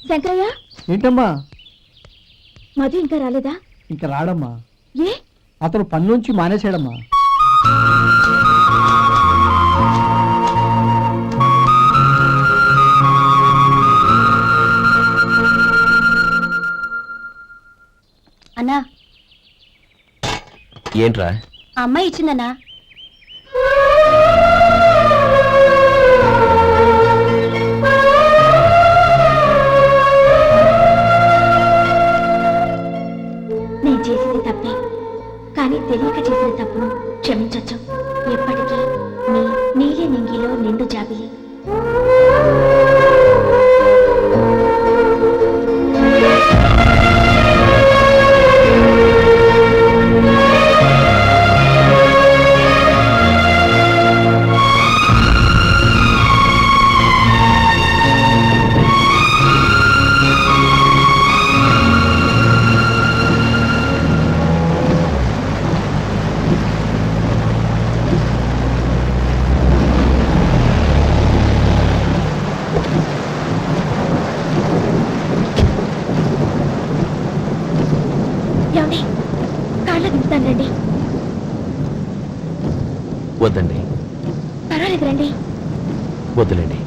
శంకరయ్య, ఏంటమ్మా? మధు ఇంకా రాలేదా? ఇంకా రాడమ్మా. ఏ? అతను పని నుంచి మానేసాడమ్మా. అన్నా, ఏంట్రా? ఆ అమ్మాయి ఇచ్చిందన్నా. నేను చేసింది తప్పే, కానీ తెలియక చేసిన తప్పును క్షమించొచ్చు. ఎప్పటికీ నీ నీలి నింగిలో నిండు జాబిలి. వద్దండి, పర్వాలేదు రండి. వద్దులేండి.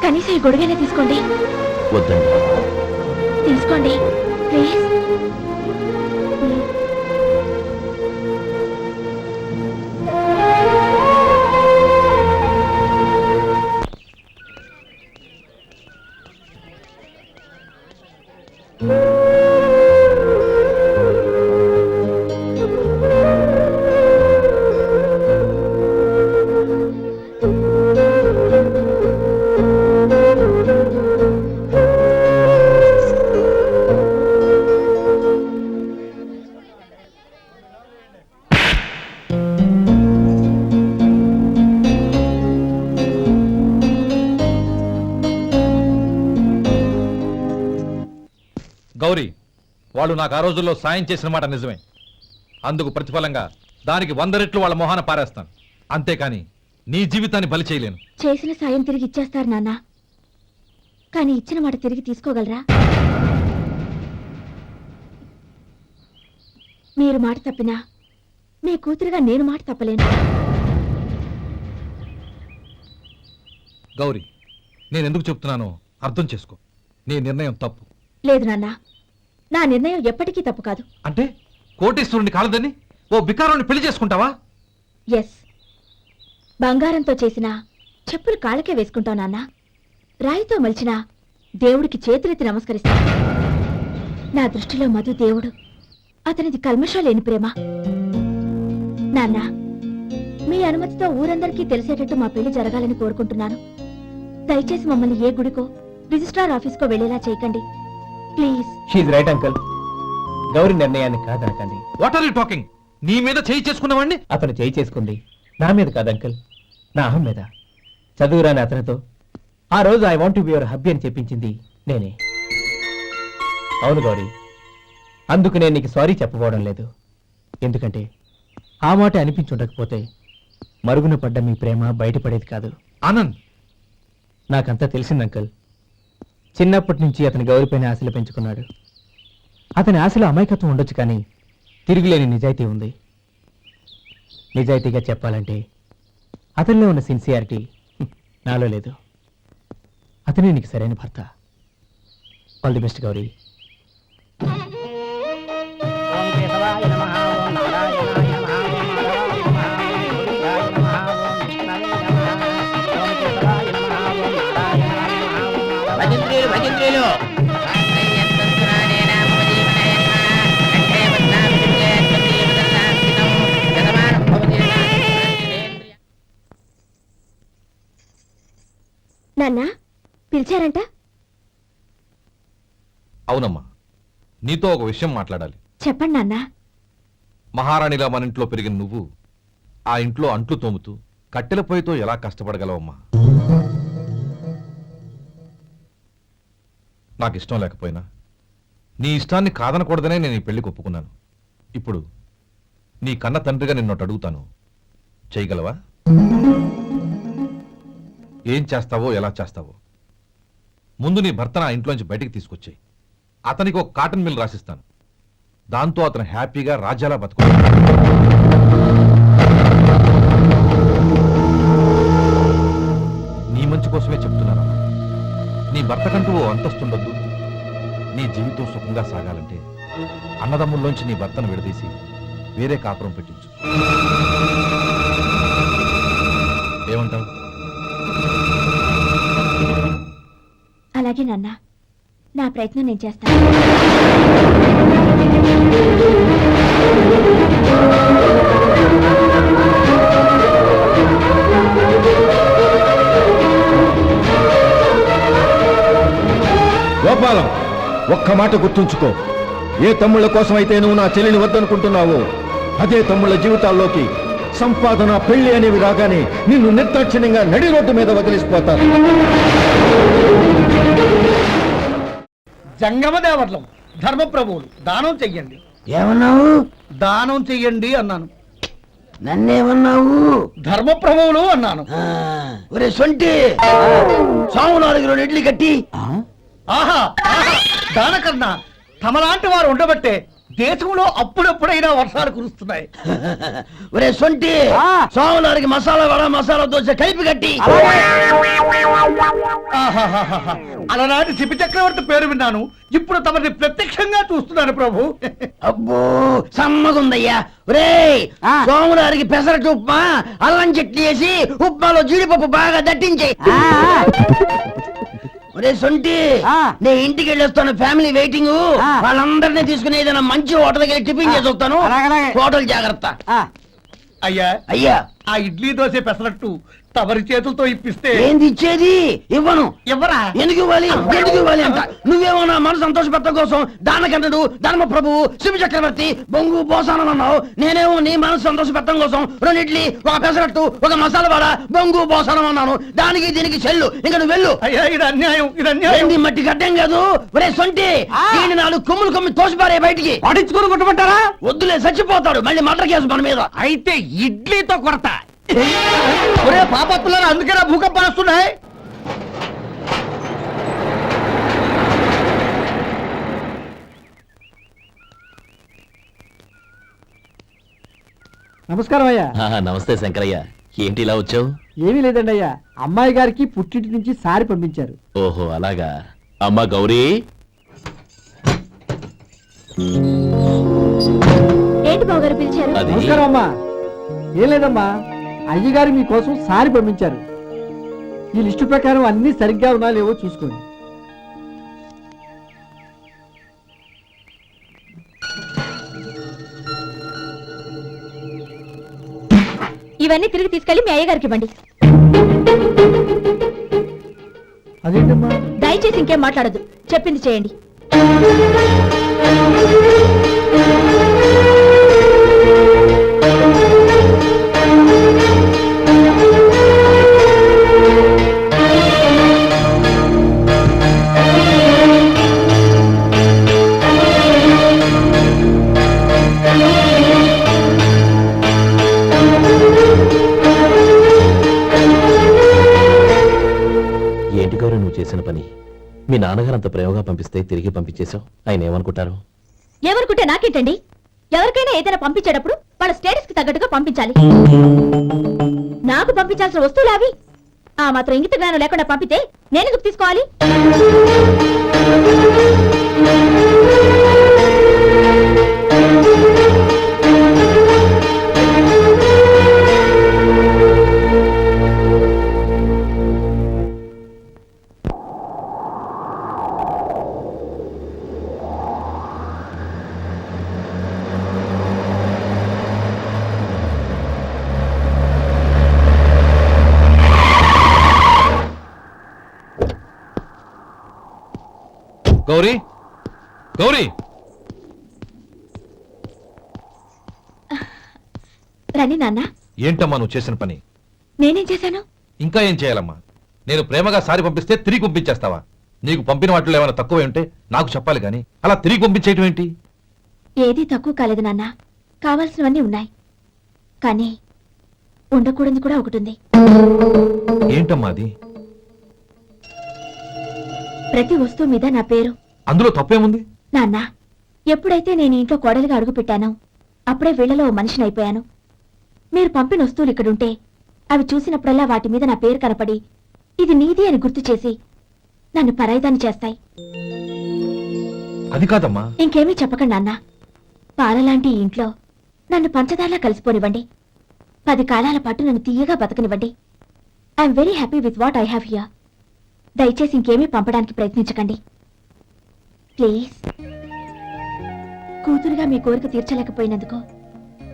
కనీసం ఈ గొడుగైనా తీసుకోండి. వద్దండి. తీసుకోండి ప్లీజ్. గౌరీ, వాళ్ళు నాకు ఆ రోజుల్లో సాయం చేసిన మాట నిజమే. అందుకు ప్రతిఫలంగా దానికి 100 రెట్లు వాళ్ళ మొహాన పారేస్తాను. అంతేకాని నీ జీవితాన్ని బలి చేయలేను. చేసిన సాయం తిరిగి ఇచ్చేస్తారు నాన్న, కానీ ఇచ్చిన మాట తిరిగి తీసుకోగలరా? మీరు మాట తప్పినా మీ కూతురుగా నేను మాట తప్పలేను. గౌరీ, నేను ఎందుకు చెప్తున్నానో అర్థం చేసుకో. నీ నిర్ణయం తప్పు. లేదు నాన్న, నా నిర్ణయం ఎప్పటికీ తప్పు కాదు. అంటే కోటీశ్వరుని కాలదని ఓ బికారాన్ని పెళ్లి చేసుకుంటావా? ఎస్, బంగారంతో చేసిన చెప్పులు కాళ్ళకే వేసుకుంటావు నాన్న. రాయితో మలిచిన దేవుడికి చేతులెత్తి నమస్కరిస్తా. నా దృష్టిలో మధు దేవుడు, అతనిది కల్మషం లేని ప్రేమ. నాన్న, మీ అనుమతితో ఊరందరికీ తెలిసేటట్టు మా పెళ్లి జరగాలని కోరుకుంటున్నాను. దయచేసి మమ్మల్ని ఏ గుడికో రిజిస్ట్రార్ ఆఫీస్కో వెళ్లేలా చేయకండి please. She's right uncle. Gauri నిర్ణయాన్ని కాదనకండి. What are you talking? నీ మీద చేయి చేసుకున్నవాడిని అతను చేయి చేసుకుంది నా మీద కాదు అంకుల్, నా అహం మీద. చదువురాని అతనితో ఆ రోజు I want to be your hubby అని చెప్పించింది నేనే. అవును గౌరీ, అందుకు నేను నీకు సారీ చెప్పబోవడం లేదు. ఎందుకంటే ఆ మాట అనిపించుండకపోతే మరుగున పడ్డ మీ ప్రేమ బయటపడేది కాదు. ఆనంద్, నాకంతా తెలిసింది అంకుల్. చిన్నప్పటి నుంచి అతని గౌరీపైన ఆశలు పెంచుకున్నాడు. అతని ఆశలో అమాయకత్వం ఉండొచ్చు, కానీ తిరుగులేని నిజాయితీ ఉంది. నిజాయితీగా చెప్పాలంటే అతనిలో ఉన్న సిన్సియారిటీ నాలో లేదు. అతనే నీకు సరైన భర్త. All the best Gauri. నాన్న, పిలిచారంట? అవునమ్మా, నీతో ఒక విషయం మాట్లాడాలి. చెప్పండి నాన్న. మహారాణిలా మన ఇంట్లో పెరిగిన నువ్వు ఆ ఇంట్లో అంట్లు తోముతూ కట్టెల పొయ్యితో ఎలా కష్టపడగలవమ్మా? నాకు ఇష్టం లేకపోయినా నీ ఇష్టాన్ని కాదనకూడదనే నేను ఈ పెళ్లికి ఒప్పుకున్నాను. ఇప్పుడు నీ కన్న తండ్రిగా నిన్నొకటి అడుగుతాను, చేయగలవా? ఏం చేస్తావో, ఎలా చేస్తావో ముందు నీ భర్తను ఆ ఇంట్లోంచి బయటికి తీసుకొచ్చాయి. అతనికి ఒక కాటన్ మిల్ రాసిస్తాను. దాంతో అతను హ్యాపీగా రాజ్యాలా బతుకుతాడు. నీ మంచి కోసమే చెప్తున్నాను. నీ భర్తకంటూ ఓ అంతస్తుండొద్దు. నీ జీవితం సుఖంగా సాగాలంటే అన్నదమ్ముల్లోంచి నీ భర్తను విడదీసి వేరే కాపురం పెట్టించు. ఏమంటావు? అలాగే నాన్న, నా ప్రయత్నం నేను చేస్తాను. గోపాలం, ఒక్క మాట గుర్తుంచుకో. ఏ తమ్ముళ్ళ కోసమైతే నువ్వు నా చెల్లిని వద్దనుకుంటున్నావో అదే తమ్ముళ్ళ జీవితాల్లోకి సంపాదన, పెళ్లి అనేవి రాగానే నిన్ను నిర్దాక్షిణ్యంగా నడి రోడ్డు మీద వదిలిసిపోతారు. జంగమ దేవతలం, ధర్మప్రభువులు, దానం చెయ్యండి. ఏమన్నావు? దానం చెయ్యండి అన్నాను. నన్నేమన్నావు? ధర్మప్రభువులు అన్నాను. ఒరే సొంటి, సోమవారికి 2 ఇడ్లీ కట్టి. ఆహా ఆహా, దానకన్నా తమలాంటి వారు ఉండబట్టే దేశంలో అప్పుడెప్పుడైనా వర్షాలు కురుస్తున్నాయి. ఒరే సొంటి, సోమవారికి మసాలా వడ మసాలా దోశ కలిపి కట్టి. ఆహాహాహా, అలనాటి శిపి చక్రవర్తి పేరు విన్నాను, ఇప్పుడు తమని ప్రత్యక్షంగా చూస్తున్నాను ప్రభు. అబ్బో సమ్మగుందయ్యా. ఒరే సోమవారికి పెసరట్టు ఉప్మా, అల్లం చట్నీ వేసి ఉప్మాలో జీడిపప్పు బాగా దట్టించే. ఒరే సొంటి, నేను ఇంటికి వెళ్ళొస్తాను, ఫ్యామిలీ వెయిటింగ్. వాళ్ళందరినీ తీసుకుని ఏదైనా మంచి హోటల్ దగ్గర టిఫిన్ చేసి వస్తాను. హోటల్ జాగ్రత్త. అయ్యా అయ్యా, ఆ ఇడ్లీ దోశ పెసరట్టు తమరి చేతులతో ఇప్పిస్తే. ఏంది ఇచ్చేది? ఇవ్వను. ఎవరా? ఎందుకు ఇవ్వాలి? ఎందుకు ఇవ్వాలి అంట? నువ్వేమో నా మనసు సంతోషపెట్టడం కోసం దానకంటుడు, ధర్మ ప్రభువు, శివ చక్రవర్తి, బొంగు బోసానం అన్నావు. నేనేమో నీ మనసు సంతోషపెట్టడం కోసం 2 ఇడ్లీ, 1 పెసరట్టు, 1 మసాలా వడ, బొంగు బోసానం అన్నాను. దానికి దీనికి చెల్లు. ఇంకా నువ్వు వెళ్ళు. అయ్యా ఇది అన్యాయం, ఇది అన్యాయం. ఏంది మట్టి గడ్డం కాదు. ఒరే సొంటి, దీన్ని 4 కొమ్ములు కొమ్మి తోసిపారే బయటికి. పడించుకుని కొట్టమంటారా? వద్దులే, చచ్చిపోతాడు. మళ్ళీ మర్డర్ కేసు మన మీద. అయితే ఇడ్లీతో కొడతా. ఒరే పాపత్తులారా, అందుకేనా భూకంపాలు వస్తున్నాయి? నమస్కారం అయ్యా. నమస్తే శంకరయ్య, ఏంటి ఇలా వచ్చావు? ఏమీ లేదండి అయ్యా, అమ్మాయి గారికి పుట్టింటి నుంచి సారి పంపించారు. ఓహో అలాగా. అమ్మా గౌరీ, ఏంటి బావగారు పిలిచారు? అది నమస్కారం అమ్మా. ఏం లేదమ్మా, అయ్యగారు మీకోసం సారి పంపించారు. ఈ లిస్టు ప్రకారం అన్ని సరిగ్గా ఉన్నా లేవో చూసుకోండి. ఇవన్నీ తిరిగి తీసుకెళ్లి మీ అయ్యగారికి ఇవ్వండి. అదేంటమ్మా? దయచేసి ఇంకేం మాట్లాడదు, చెప్పింది చేయండి. ఏంటి గౌరీ నువ్వు చేసిన పని? మీ నాన్నగారు అంత ప్రేమగా పంపిస్తే తిరిగి పంపించేశావు. ఆయన ఏమనుకుంటారు? ఎవరుకుంటే నాకేంటండి? ఎవరికైనా ఏదైనా పంపించేటప్పుడు వాళ్ళ స్టేటస్ కి తగ్గట్టుగా పంపించాలి. నాకు పంపించాల్సిన వస్తువులు అవి. ఆ మాత్రం ఇంగిత జ్ఞానం లేకుండా పంపితే నేనెందుకు తీసుకోవాలి? గౌరీ, గౌరీ, రండి నాన్న. ఏంటమ్మా నువ్వు చేసిన పని? నేనేం చేశాను? ఇంకా ఏం చేయాలమ్మా? నేను ప్రేమగా సారి పంపిస్తే తిరిగి పంపించేస్తావా? నీకు పంపిన వాటిలో ఏమైనా తక్కువ ఉంటే నాకు చెప్పాలి కానీ అలా తిరిగి పంపించేయటం ఏంటి? ఏదీ తక్కువ కాలేదు నాన్న, కావాల్సినవన్నీ ఉన్నాయి. కానీ ఉండకూడదు కూడా ఒకటి ఉంది. ఏంటమ్మా అది? ప్రతి వస్తువు మీద నా పేరు. అందులో తప్పేముంది? నాన్న, ఎప్పుడైతే నేను ఇంట్లో కోడలిగా అడుగు పెట్టానో అప్పుడే వీళ్లలో ఓ మనిషిని అయిపోయాను. మీరు పంపిన వస్తువులు ఇక్కడుంటే అవి చూసినప్పుడల్లా వాటి మీద నా పేరు కనపడి ఇది నీది అని గుర్తు చేసి నన్ను పరాయిదాన్ని చేస్తాయి. అది కాదమ్మా. ఇంకేమీ చెప్పకండి నాన్న. పాలలాంటి ఈ ఇంట్లో నన్ను పంచదారలా కలిసిపోనివ్వండి. 10 కాలాల పాటు నన్ను తీయగా బతకనివ్వండి. I'm very happy with what I have here. దయచేసి ఇంకేమీ పంపడానికి ప్రయత్నించకండి ప్లీజ్. కూతురుగా మీ కోరిక తీర్చలేకపోయినందుకు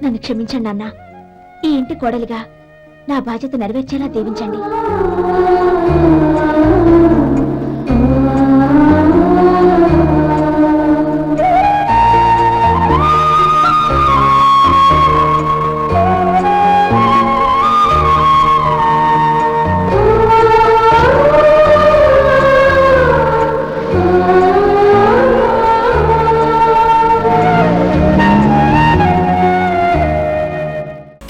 నన్ను క్షమించండి నాన్న. ఈ ఇంటి కోడలిగా నా బాధ్యత నెరవేర్చేలా దీవించండి.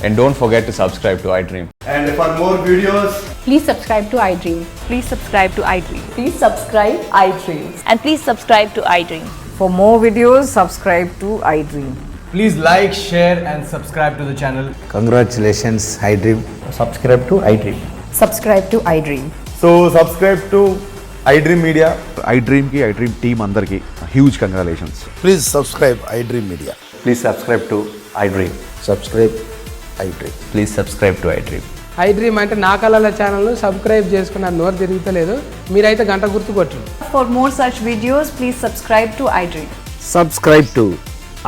And don't forget to subscribe to iDream. And for more videos, Please subscribe to iDream. Please subscribe to iDream. Please subscribe iDream. And please subscribe to iDream. For more videos, subscribe to iDream. please like, share, and subscribe to the channel. Congratulations iDream. Subscribe to iDream. Subscribe to iDream. So subscribe to iDream Media. iDream కి iDream team అందరికి huge congratulations. Please subscribe iDream Media. Please subscribe to iDream. Subscribe iDream. Please subscribe to iDream. iDream అంటే నా కళల channel subscribe చేసుకున్న నోరు తిరుగుతలేదు, మీరైతే గంట గుర్తు కొట్టు. For more such videos, please subscribe to iDream. Subscribe to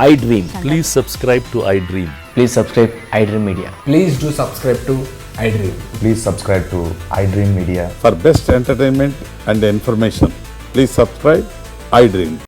iDream. Please subscribe to iDream. Please subscribe iDream Media. Please do subscribe to iDream. Please subscribe to iDream media. For best entertainment and information, please subscribe iDream.